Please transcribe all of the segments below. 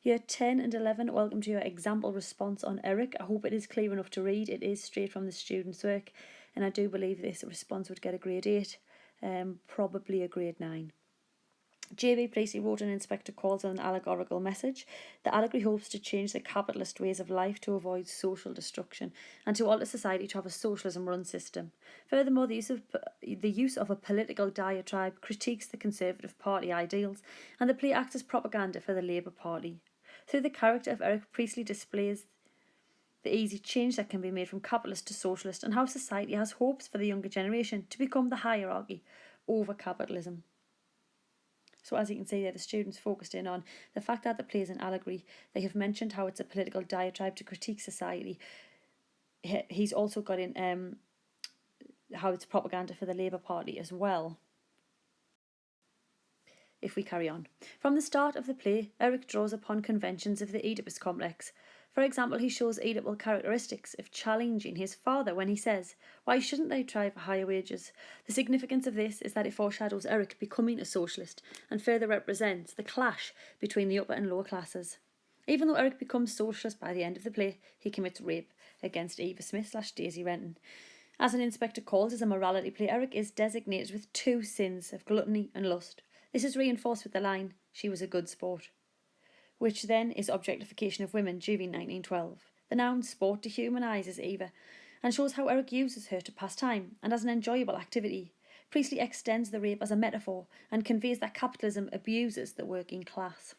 Year 10 and 11, welcome to your example response on Eric. I hope it is clear enough to read. It is straight from the student's work, and I do believe this response would get a grade 8, probably a grade 9. J.B. Priestley wrote an inspector calls on an allegorical message. The allegory hopes to change the capitalist ways of life to avoid social destruction and to alter society to have a socialism-run system. Furthermore, the use of a political diatribe critiques the Conservative Party ideals, and the play acts as propaganda for the Labour Party. Through the character of Eric, Priestley displays the easy change that can be made from capitalist to socialist and how society has hopes for the younger generation to become the hierarchy over capitalism. So as you can see there, the students focused in on the fact that the play is an allegory. They have mentioned how it's a political diatribe to critique society. He's also got in how it's propaganda for the Labour Party as well. If we carry on. From the start of the play, Eric draws upon conventions of the Oedipus Complex. For example, he shows Oedipal characteristics of challenging his father when he says, "Why shouldn't they try for higher wages?" The significance of this is that it foreshadows Eric becoming a socialist and further represents the clash between the upper and lower classes. Even though Eric becomes socialist by the end of the play, he commits rape against Eva Smith/Stacey Renton. As an inspector calls as a morality play, Eric is designated with 2 sins of gluttony and lust. This is reinforced with the line, "She was a good sport," which then is objectification of women during 1912. The noun sport dehumanises Eva and shows how Eric uses her to pass time and as an enjoyable activity. Priestley extends the rape as a metaphor and conveys that capitalism abuses the working class.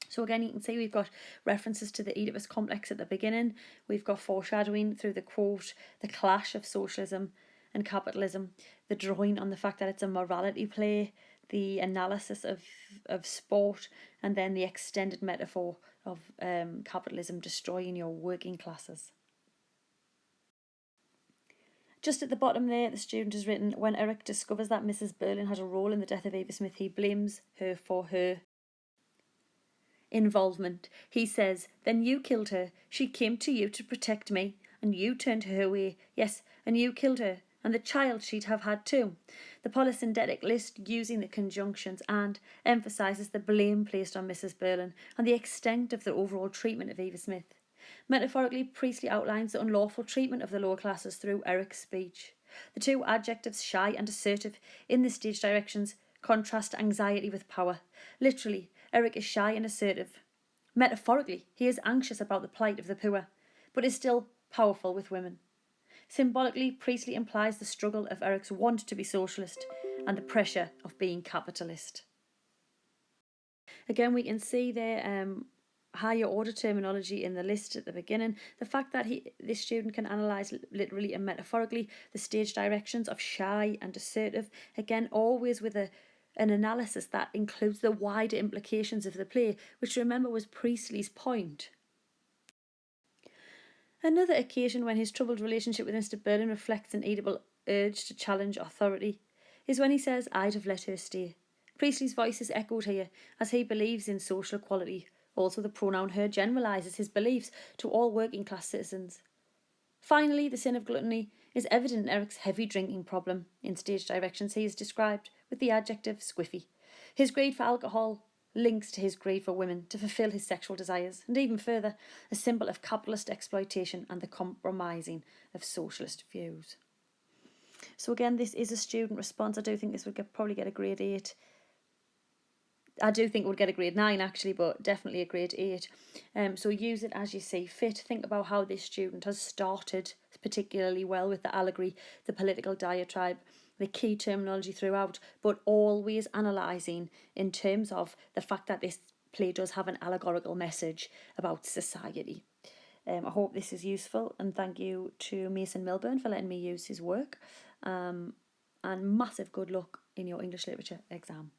So again, you can see we've got references to the Oedipus Complex at the beginning. We've got foreshadowing through the quote, the clash of socialism and capitalism, the drawing on the fact that it's a morality play, the analysis of sport, and then the extended metaphor of capitalism destroying your working classes. Just at the bottom there, the student has written, when Eric discovers that Mrs. Birling had a role in the death of Eva Smith, he blames her for her involvement. He says, "Then you killed her. She came to you to protect me, and you turned her away. Yes, and you killed her. And the child she'd have had too." The polysyndetic list using the conjunctions and emphasises the blame placed on Mrs. Birling and the extent of the overall treatment of Eva Smith. Metaphorically, Priestley outlines the unlawful treatment of the lower classes through Eric's speech. The 2 adjectives, shy and assertive, in the stage directions contrast anxiety with power. Literally, Eric is shy and assertive. Metaphorically, he is anxious about the plight of the poor, but is still powerful with women. Symbolically, Priestley implies the struggle of Eric's want to be socialist and the pressure of being capitalist. Again, we can see there higher order terminology in the list at the beginning. The fact that this student can analyse literally and metaphorically the stage directions of shy and assertive, again, always with an analysis that includes the wider implications of the play, which remember was Priestley's point. Another occasion when his troubled relationship with Mr. Birling reflects an Oedipal urge to challenge authority is when he says, "I'd have let her stay." Priestley's voice is echoed here as he believes in social equality. Also, the pronoun her generalises his beliefs to all working class citizens. Finally, the sin of gluttony is evident in Eric's heavy drinking problem. In stage directions, he is described with the adjective squiffy. His greed for alcohol links to his greed for women to fulfil his sexual desires, and even further, a symbol of capitalist exploitation and the compromising of socialist views. So again, this is a student response. I do think this would probably get a grade 8. I do think it would get a grade 9 actually, but definitely a grade 8. So use it as you see fit. Think about how this student has started particularly well with the allegory, the political diatribe, the key terminology throughout, but always analysing in terms of the fact that this play does have an allegorical message about society. I hope this is useful, and thank you to Mason Milburn for letting me use his work, and massive good luck in your English literature exam.